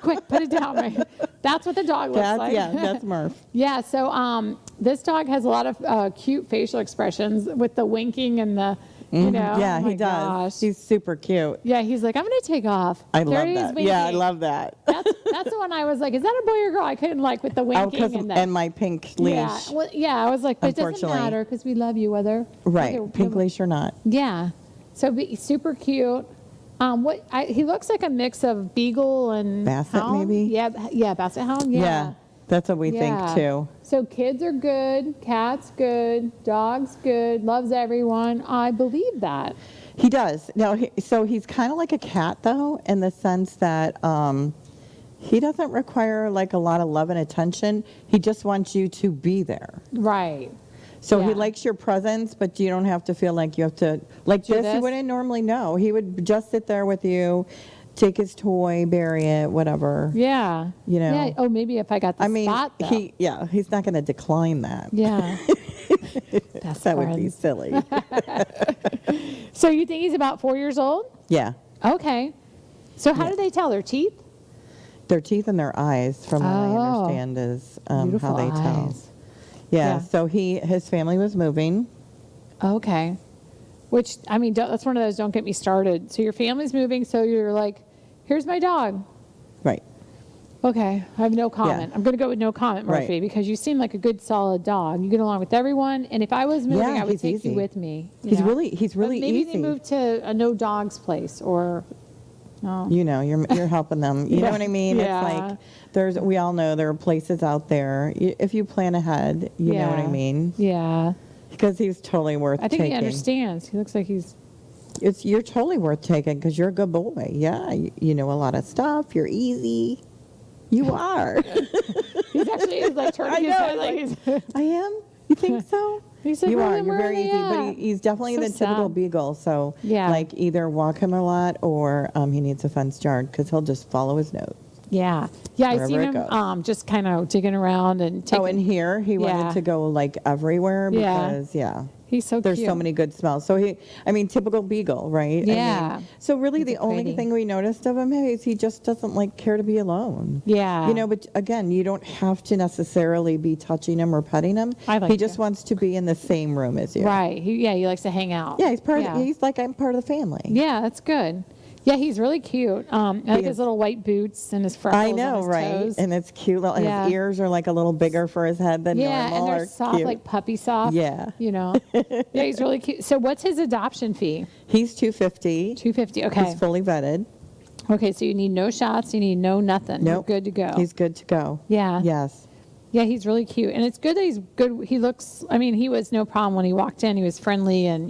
Quick, put it down. Right. That's what the dog looks like. Yeah, that's Murph. Yeah, so this dog has a lot of cute facial expressions with the winking and the, Yeah, oh he does. gosh. He's super cute. Yeah, he's like, I'm going to take off. I love that. Yeah, I love that. That's the one I was like, is that a boy or girl? I couldn't with the winking and my pink leash. Yeah, I was like, but it doesn't matter because we love you whether. Right, pink leash or not. Yeah, so super cute. He looks like a mix of beagle and Basset, hound. maybe? Yeah, Basset Hound. Yeah, that's what we think too. So kids are good, cats good, dogs good, loves everyone. I believe that. He does. Now, so he's kind of like a cat though, in the sense that he doesn't require like a lot of love and attention. He just wants you to be there. Right. So he likes your presence, but you don't have to feel like you have to, like this, this? he wouldn't normally know. He would just sit there with you take his toy, bury it, whatever. Yeah. You know. Yeah. Oh, maybe if I got the I mean, spot, though. he's not going to decline that. Yeah. Best That would be friends. silly. So you think he's about 4 years old? Yeah. Okay. So how do they tell? Their teeth? Their teeth and their eyes, from what I Oh. understand, is how Beautiful they tell. eyes. Yeah. Yeah. So his family was moving. Okay. Which, I mean, that's one of those, don't get me started. So your family's moving, so you're like, here's my dog. Right. Okay, I have no comment. I'm going to go with no comment, Murphy, Right. because you seem like a good, solid dog. You get along with everyone, and if I was moving, Yeah, I would he's take you easy. with me. He's know? really But maybe easy. they move to a no dogs place, or no. You know, you're helping them. You know Yeah. what I mean? Yeah. It's like we all know there are places out there. If you plan ahead, you know what I Yeah. mean? Yeah, Because he's totally worth I think taking. he understands. He looks like he's. You're totally worth taking because you're a good boy. Yeah, you know a lot of stuff. You're easy. You are. He's actually like turning his know, head it's like like- he's. I am. You think so? He's like, You "Where are. am You're I very easy, but at?" he's definitely So the typical sad. beagle. So, Yeah. like, either walk him a lot or he needs a fenced yard because he'll just follow his nose. Yeah, yeah. I Wherever seen it him goes. just kind of digging around and taking. Oh, and here he Yeah. wanted to go like everywhere Yeah. because He's so there's cute. so many good smells. So typical beagle, right? Yeah. So really, He's the a only pretty. thing we noticed of him is he just doesn't like care to be alone. Yeah. You know, but again, you don't have to necessarily be touching him or petting him. I like he just to. wants to be in the same room as you. Right. He likes to hang out. Yeah, he's part. Yeah. He's like I'm part of the family. Yeah, that's good. Yeah, he's really cute. I like is. his little white boots and his freckles I on know, his right? toes. And it's cute. And Yeah. his ears are like a little bigger for his head than Yeah, normal. and they're or soft, cute. like puppy soft. Yeah. You know. Yeah, he's really cute. So what's his adoption fee? He's $250. $250. Okay. He's fully vetted. Okay, so you need no shots, you need no nothing. Nope. You're good to go. He's good to go. Yeah. Yes. Yeah, he's really cute. And it's good that he's good. He looks, I mean, he was no problem when he walked in. He was friendly and,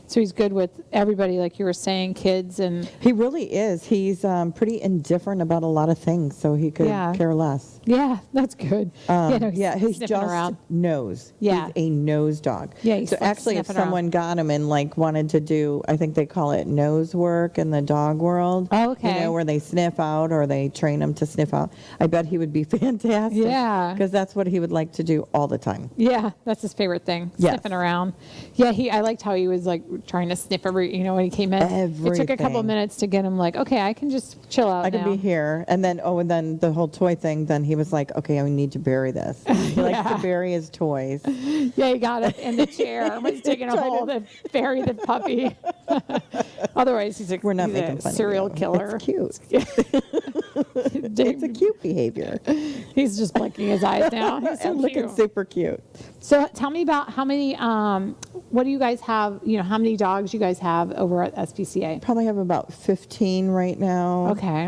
so he's good with everybody, like you were saying, kids and. He really is. He's pretty indifferent about a lot of things, so he could Yeah. care less. Yeah, that's good. He's sniffing just around. nose. Yeah. He's a nose dog. Yeah, he's so like actually, if sniffing around. someone got him and like wanted to do, I think they call it nose work in the dog world. Oh, okay. You know, where they sniff out or they train him to sniff out. I bet he would be fantastic. Yeah. Because that's what he would like to do all the time. Yeah, that's his favorite thing, Yes. sniffing around. Yeah, I liked how he was like trying to sniff when he came in. It took a couple Everything. minutes to get him like, okay, I can just chill out I can now. be here. And then the whole toy thing, then he was like, okay, I need to bury this. He likes to bury his toys. Yeah, he got it in the chair. Was taking a hold to bury the puppy. Otherwise, he's We're not he's making a fun serial of you. killer. It's cute. Dave- It's a cute behavior. He's just blinking his eyes now. He's so And looking cute. super cute. So tell me about how many, what do you guys have, how many dogs you guys have over at SPCA? Probably have about 15 right now. Okay.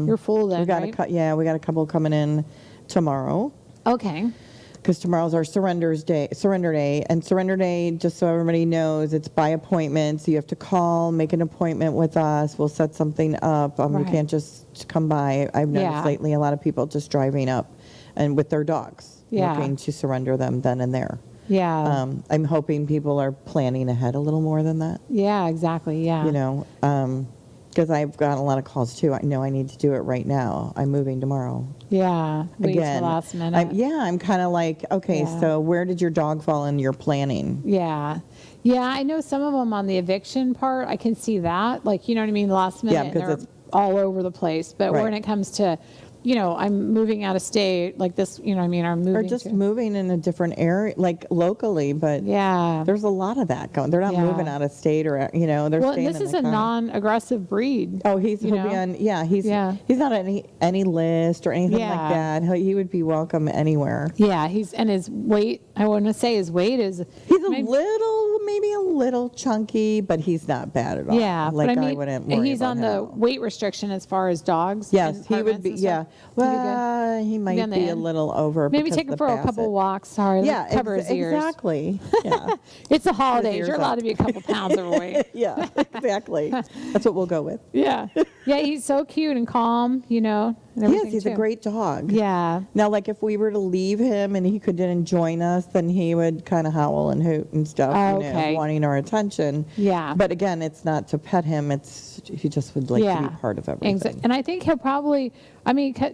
You're full then, We got right? we got a couple coming in tomorrow. Okay. Because tomorrow's our surrender day. And surrender day, just so everybody knows, it's by appointment. So you have to call, make an appointment with us. We'll set something up. You Right. can't just come by. I've noticed Yeah. lately a lot of people just driving up and with their dogs, Yeah. looking to surrender them then and there. Yeah. I'm hoping people are planning ahead a little more than that. Yeah, exactly. Yeah. Because I've gotten a lot of calls too. I know I need to do it right now. I'm moving tomorrow. Yeah. Wait till Again, last minute. I'm kind of like, okay, Yeah. so where did your dog fall in your planning? Yeah. Yeah, I know some of them on the eviction part, I can see that. Like, you know what I mean? Last minute, and because they're it's- all over the place. But when Right. it comes to, I'm moving out of state, like this, I'm moving Or just to. moving in a different area, like locally, but Yeah. there's a lot of that going. They're not Yeah. moving out of state or, they're Well, staying and this in is the a county. non-aggressive breed. Oh, he'll be on, he's not on any list or anything Yeah. like that. He would be welcome anywhere. Yeah, and his weight, I want to say his weight is. He's maybe a little chunky, but he's not bad at all. Yeah, like but I mean, wouldn't worry he's about on him the at all. weight restriction as far as dogs. Yes, and he would apartments be. and Yeah, stuff. He'd be good. well, he might on the be a end. little over. Maybe because take him the for a couple Basset. walks. Sorry, Yeah, cover his ears. exactly. Yeah, It's the holidays. ears You're allowed up. to be a couple pounds overweight. yeah, exactly. That's what we'll go with. Yeah. Yeah, he's so cute and calm, and He everything is. He's a too. great dog. Yeah. Now, like if we were to leave him and he couldn't join us, then he would kind of howl and hoot and stuff, Okay. wanting our attention. Yeah. But again, it's not to pet him. He just would like to be part of everything. And I think he'll probably,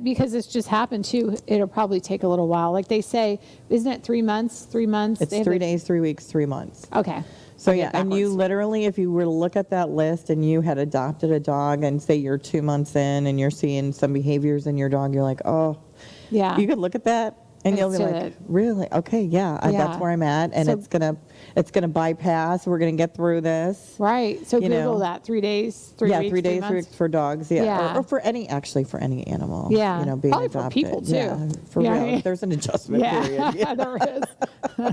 because this just happened too, it'll probably take a little while. Like they say, isn't it 3 months? 3 months? It's 3 days, 3 weeks, 3 months. Okay. So I yeah, get and you backwards. literally, if you were to look at that list and you had adopted a dog and say you're 2 months in and you're seeing some behaviors in your dog, you're like, oh, Yeah. you could look at that and you'll be It's like, really? Okay, yeah, Yeah. that's where I'm at, and So- it's gonna bypass. We're gonna get through this. Right. So you Google know. that. 3 days, 3 Yeah, weeks, 3 days 3 months. for dogs. Yeah, Yeah. Or for any animal. Yeah. being Probably for adopted. people, too. Yeah, for Yeah, real. I mean- There's an adjustment period. Yeah, there is. Oh,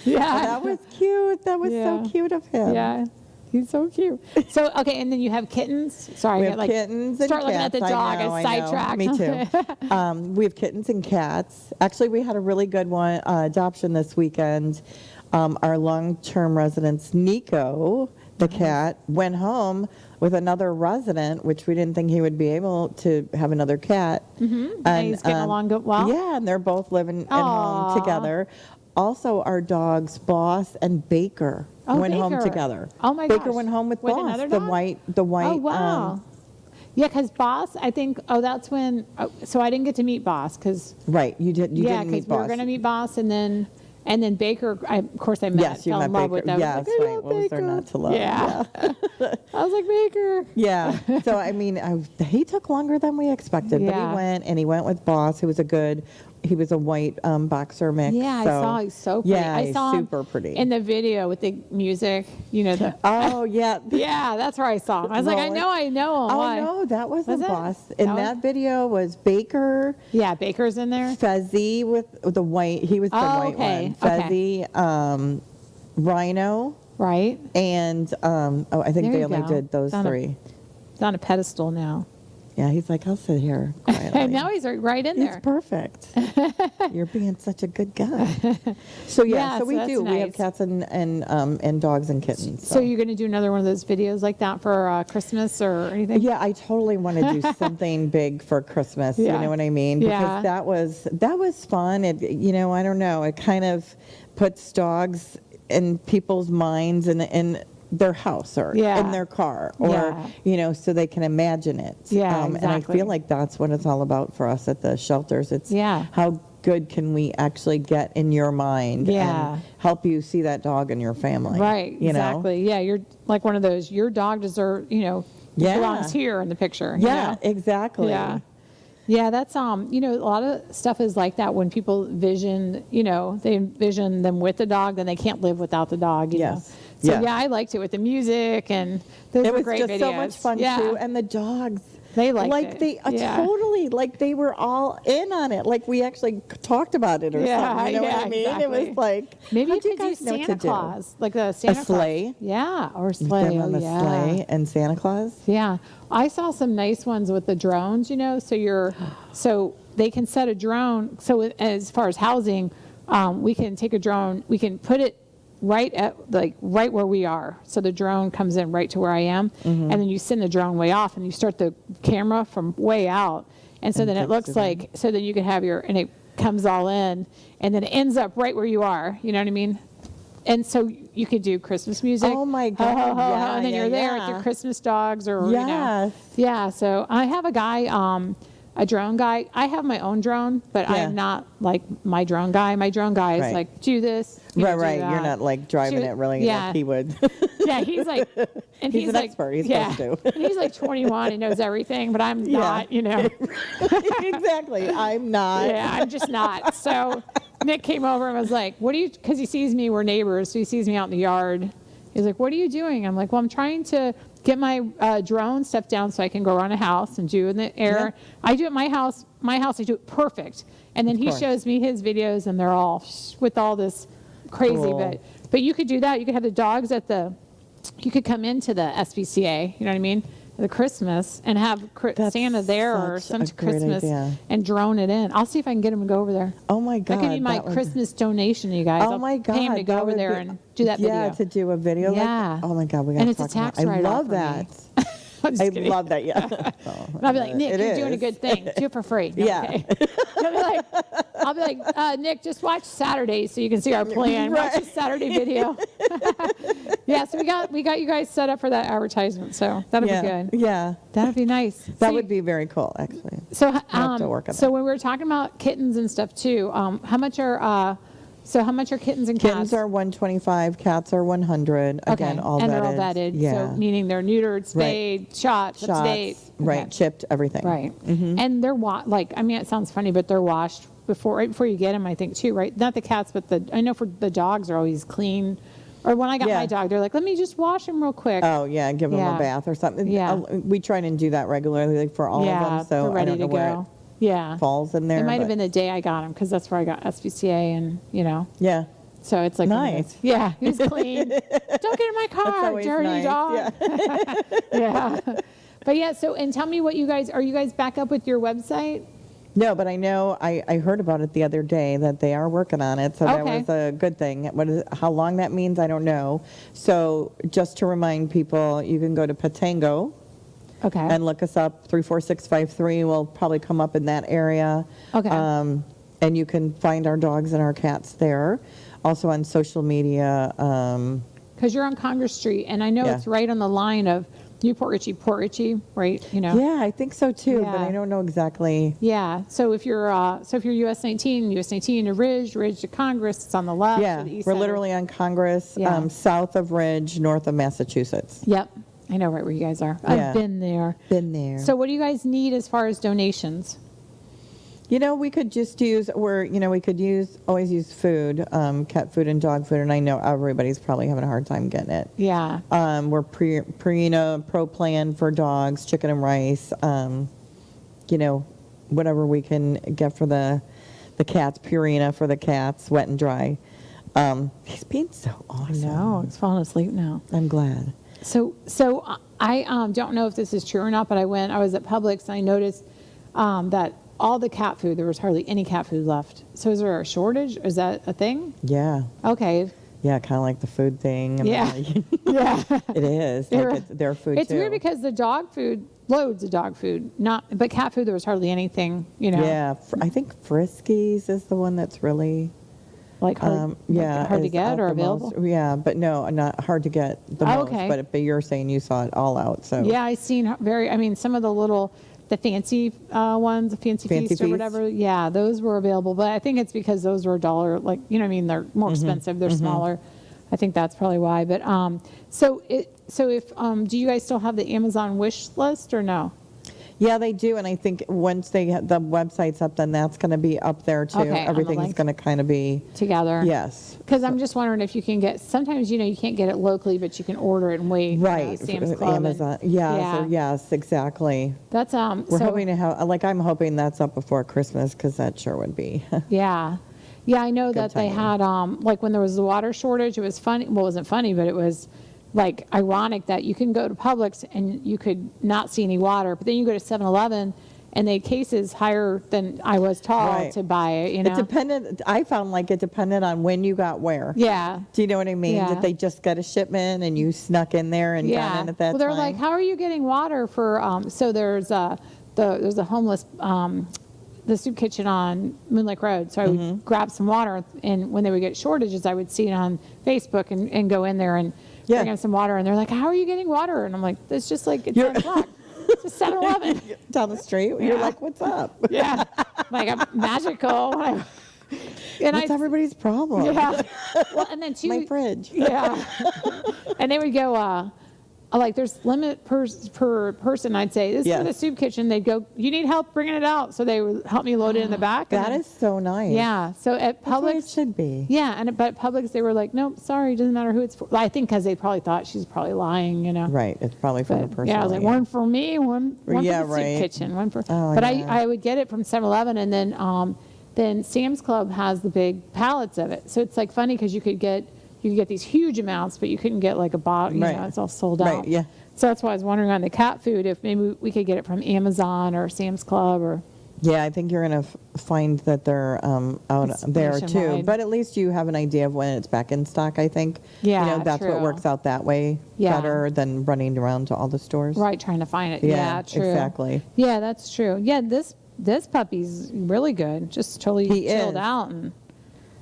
Yeah. that was cute. That was Yeah. so cute of him. Yeah. He's so cute. So, okay, and then you have kittens. Sorry, We I have get like kittens and start looking at cats. the dog. I know. I sidetracked. Me too. We have kittens and cats. Actually, we had a really good one adoption this weekend. Our long-term residents, Nico, the cat, went home with another resident, which we didn't think he would be able to have another cat. And he's getting along good. Well, Yeah, and they're both living at Aw. home together. Also, our dogs, Boss and Baker, went home Baker. together. Oh my Baker gosh. went home with With Boss, another the dog? white. Oh, wow. Yeah, because Boss, I think, that's when, so I didn't get to meet Boss because, Right, you didn't yeah, meet because we were Boss. going to meet Boss and then Baker, of course I met, Yes, you fell met in love Baker. with them. Yes, I right. love What was there Baker. not to love? Yeah. I was like, Baker. Yeah. So, I mean, he took longer than we expected, but Yeah. he went with Boss, who was he was a white boxer mix. Yeah, I so- saw he's so pretty. Yeah, I he's saw super him pretty. in the video with the music, the, Oh, yeah. yeah, that's where I saw him. I was like, I know him. Oh, Why? no, that wasn't Was it? Boss. In That was- that video was Baker, Yeah, Baker's in there. Fezzy with the white, he was the Oh, white okay, one. okay. Fezzy, Rhino, Right. and, I think There they you only go. did those Found a- 3. It's on a pedestal now. Yeah, he's like, I'll sit here quietly. And now he's right in He's there. perfect. You're being such a good guy. So Yeah, so so we that's do. We have nice. cats and dogs and kittens. So you're going to do another one of those videos like that for Christmas or anything? Yeah, I totally want to do something big for Christmas. Yeah. You know what I mean? Yeah. Because that was fun. It I don't know. It kind of puts dogs in people's minds and in their house or Yeah. in their car or Yeah. so they can imagine it. Yeah, And I exactly. feel like that's what it's all about for us at the shelters. It's Yeah. how good can we actually get in your mind Yeah. and help you see that dog in your family. Right, you know? exactly. Yeah, you're like one of those, your dog deserves, Yeah. belongs here in the picture. you Yeah, know? exactly. Yeah. Yeah, that's a lot of stuff is like that when people vision, they envision them with the dog, then they can't live without the dog. You know? Yes. So Yes. yeah, I liked it with the music and those It were was great just videos. so much fun Yeah. too, and the dogs. They liked like it. they Yeah. totally like they were all in on it. Like we actually talked about it or Yeah, something. You know yeah, what I mean? It exactly. was like Maybe you how'd could do guys know what Santa to do? Claus, like the Santa Claus. sleigh? Yeah, or Them sleigh. on Oh, the yeah. sleigh and Santa Claus. Yeah, I saw some nice ones with the drones. So they can set a drone. So as far as housing, we can take a drone. We can put it right where we are. So the drone comes in right to where I am, and then you send the drone way off, and you start the camera from way out, and so And then it takes looks it like so then you can have and it comes all in, and then it ends up right where you are. You know what I mean? And so you could do Christmas music. Oh my Ho, God, ho, ho, ho, yeah, and then yeah, you're there with yeah. your Christmas dogs, or Yes. yeah. So I have a guy, a drone guy. I have my own drone, but Yeah. I'm not like my drone guy. My drone guy is Right. like, do this. Right, do right. You're that. not like driving Do- it really yeah. like he would. Yeah, he's like, and He's he's an like, expert. He's yeah, supposed to. and he's like 21. He knows everything, but I'm Yeah. not. Exactly. I'm not. Yeah, I'm just not. So Nick came over and was like, what do you, because he sees me, we're neighbors, so he sees me out in the yard. He's like, what are you doing? I'm like, well, I'm trying to get my drone stuff down so I can go around a house and do in the air. Yeah. I do it at my house, I do it perfect. And then he course. shows me his videos and they're all with all this crazy, Cool. but you could do that. You could have the dogs you could come into the SPCA, you know what I mean? The Christmas and have That's Santa there or such some a great Christmas idea. and drone it in. I'll see if I can get him to go over there. Oh my God. That could be my that would- Christmas donation to you guys. Oh I'll my God. pay him to go that over would there be- and do that Yeah, video. to do a video. Yeah. Like that. Oh my God. We got And to it's a talk about tax it. I write-off love for me. that. I'm just I kidding. love that. Yeah. And I'll be like, Nick, It you're doing a is. good thing. Do it for free. No, Yeah. okay. I'll be like, Nick, just watch Saturday so you can see our plan. Watch the Saturday video. Yeah, so we got you guys set up for that advertisement, so that'll be good. Yeah. That'd be nice. That would be very cool, actually. So, have to work on so that. when we were talking about kittens and stuff too, how much are kittens and Kittens cats? are 125, cats are 100. Again, all and vetted. they're all vetted. Yeah. So meaning they're neutered, spayed, shot, up to date. Right, Okay. chipped, everything. Right. And they're I mean, it sounds funny, but they're washed right before you get them, I think, too, right? Not the cats, but I know for the dogs are always clean. Or when I got my dog, they're like, let me just wash him real quick. Oh, yeah, give them Yeah. a bath or something. Yeah. We try and do that regularly for all of them, so they're I ready don't know to where go. Yeah. it falls in there. It might have but- been the day I got him because that's where I got SPCA and, Yeah. So it's like Nice. Yeah, he was clean. Don't get in my car, always dirty nice, dog. Yeah. But yeah, so and tell me what are you guys back up with your website? No, but I know I heard about it the other day that they are working on it, so that Okay. was a good thing. How long that means, I don't know. So just to remind people, you can go to Patango Okay. and look us up. 34653 will probably come up in that area. Okay. And you can find our dogs and our cats there. Also on social media. Because you're on Congress Street, and I know Yeah. it's right on the line of Port Richey, right? You know. Yeah, I think so too, but Yeah. I don't know exactly. Yeah. So if you're US 19 to Ridge to Congress, it's on the left. Yeah, to the east we're side of- literally on Congress, Yeah. south of Ridge, north of Massachusetts. Yep. I know right where you guys are. Yeah. I've been there. Been there. So what do you guys need as far as donations? We could just always use food, cat food and dog food, and I know everybody's probably having a hard time getting it. Yeah. We're Purina Pro Plan for dogs, chicken and rice, whatever we can get for the cats, Purina for the cats, wet and dry. He's being so awesome. No, it's falling asleep now. I'm glad. So I don't know if this is true or not, but I was at Publix and I noticed that all the cat food, there was hardly any cat food left. So is there a shortage? Is that a thing? Yeah. Okay. Yeah, kind of like the food thing. and Yeah. Yeah. It is. Like it's their food It's too. weird because the dog food, loads of dog food, but cat food, there was hardly anything, Yeah, I think Friskies is the one that's really like hard to is get out or the available. most. Yeah, but no, not hard to get the Oh, most. okay. But you're saying you saw it all out, so Yeah, I seen some of the fancy ones, the fancy Fancy feast or Feast? whatever. Yeah, those were available, but I think it's because those were $1. Like, you know what I mean? They're more expensive. They're smaller. I think that's probably why. But so if do you guys still have the Amazon wish list or no? Yeah, they do, and I think once the website's up, then that's going to be up there too. Okay, on the Everything's link. going to kind of be Together. yes. Because I'm just wondering if you can get. Sometimes you can't get it locally, but you can order it and wait. Right, Sam's Club. and- Amazon. Yes, exactly. That's We're hoping to have, I'm hoping that's up before Christmas because that sure would be. Yeah. Yeah, I know that they timing. had, like when there was the water shortage, it was funny. Well, it wasn't funny, but it was like ironic that you can go to Publix and you could not see any water, but then you go to 7-Eleven and they had cases higher than I was taught Right. to buy it, It depended, I found like it depended on when you got where. Yeah. Do you know what I mean? Yeah. Did they just get a shipment and you snuck in there and got in at that Well, they're time? like, how are you getting water for, so there's a homeless, the soup kitchen on Moon Lake Road. So I would grab some water, and when they would get shortages, I would see it on Facebook and go in there and bring them some water. And they're like, how are you getting water? And I'm like, it's just like, it's 10 o'clock. It's a 7-Eleven. Down the street? You're like, what's up? Yeah. Like, I'm magical. And What's everybody's problem? Yeah. Well, and then My fridge. Yeah. And they would go, like, there's limit per person, I'd say. This is Yes. for the soup kitchen. They'd go, you need help bringing it out. So they would help me load it in the back. and That then- is so nice. Yeah. So at That's what it Publix, should be. yeah. But at Publix, they were like, nope, sorry, doesn't matter who it's for. I think because they probably thought she's probably lying, Right. It's probably from a But, person. yeah, I was like, one for me, one Yeah, for the right. soup kitchen, one for. Oh, but yeah. I would get it from 7-Eleven, and then Sam's Club has the big pallets of it. So it's like funny because you could get these huge amounts, but you couldn't get like a bottle. Right. It's all sold out. Right, yeah. So that's why I was wondering on the cat food if maybe we could get it from Amazon or Sam's Club or Yeah, I think you're going to find that they're out It's there too. nationwide. But at least you have an idea of when it's back in stock, I think. Yeah, That's what true. works out that way Yeah. better than running around to all the stores. Right, trying to find it. Yeah, Yeah, true. exactly. Yeah, that's true. Yeah, this puppy's really good. Just totally He chilled is. out, and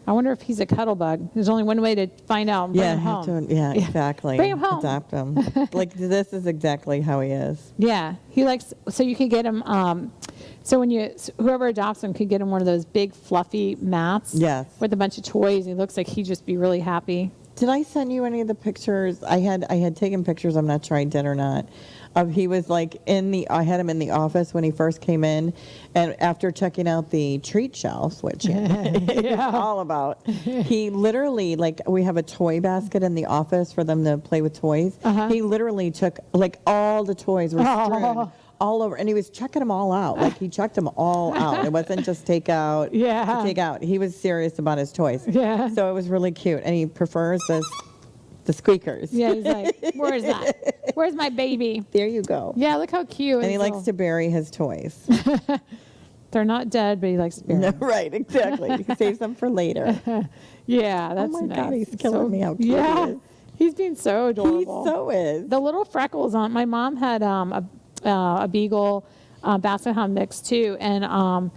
I wonder if he's a cuddle bug. There's only one way to find out. Bring Yeah, him you home. have to, yeah, exactly. Bring him home. Adopt him. Like, this is exactly how he is. Yeah, he likes. So you could get him. So when whoever adopts him could get him one of those big fluffy mats. Yes. With a bunch of toys. He looks like he'd just be really happy. Did I send you any of the pictures? I had taken pictures, I'm not sure I did or not, of he was like I had him in the office when he first came in, and after checking out the treat shelf, which it's all about, he literally, like, we have a toy basket in the office for them to play with toys. He literally took, like, all the toys were strewn all over, and he was checking them all out. Like, he checked them all out. It wasn't just take out. He was serious about his toys. Yeah. So it was really cute, and he prefers the squeakers. Yeah, he's like, where's that? Where's my baby? There you go. Yeah, look how cute. And he His likes little- to bury his toys. They're not dead, but he likes to bury No, them. right, exactly. He saves them for later. Yeah, that's my nice. God, he's killing me how cute he Yeah, is. he's being so He adorable. so is. The little freckles on. My mom had a beagle basset hound mix too, and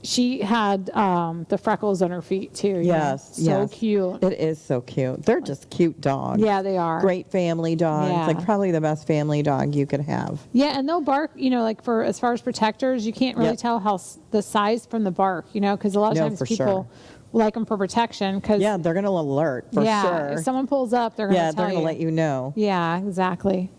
she had the freckles on her feet too. you know. Yes, so yes. cute. It is so cute. They're just cute dogs. Yeah, they are. Great family dogs. Yeah. Like, probably the best family dog you could have. Yeah, and they'll bark. Like for as far as protectors, you can't really Yep. tell the size from the bark. Because a lot of No, times for people sure. like them for protection. Cause Yeah, they're going to alert for sure. if someone pulls up, they're gonna Yeah, tell they're going to let you know. Yeah, exactly.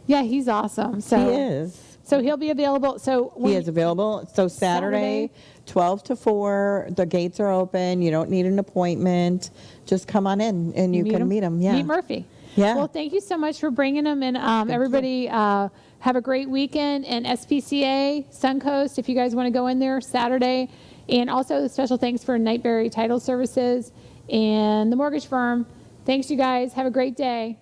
Yeah, he's awesome. So He is. So he'll be available. So He is available. So Saturday, 12 to 4, the gates are open. You don't need an appointment. Just come on in and you can meet him. Yeah. Meet Murphy. Yeah. Well, thank you so much for bringing him. And everybody have a great weekend. And SPCA, Suncoast, if you guys want to go in there Saturday. And also special thanks for Nightberry Title Services and the mortgage firm. Thanks, you guys. Have a great day.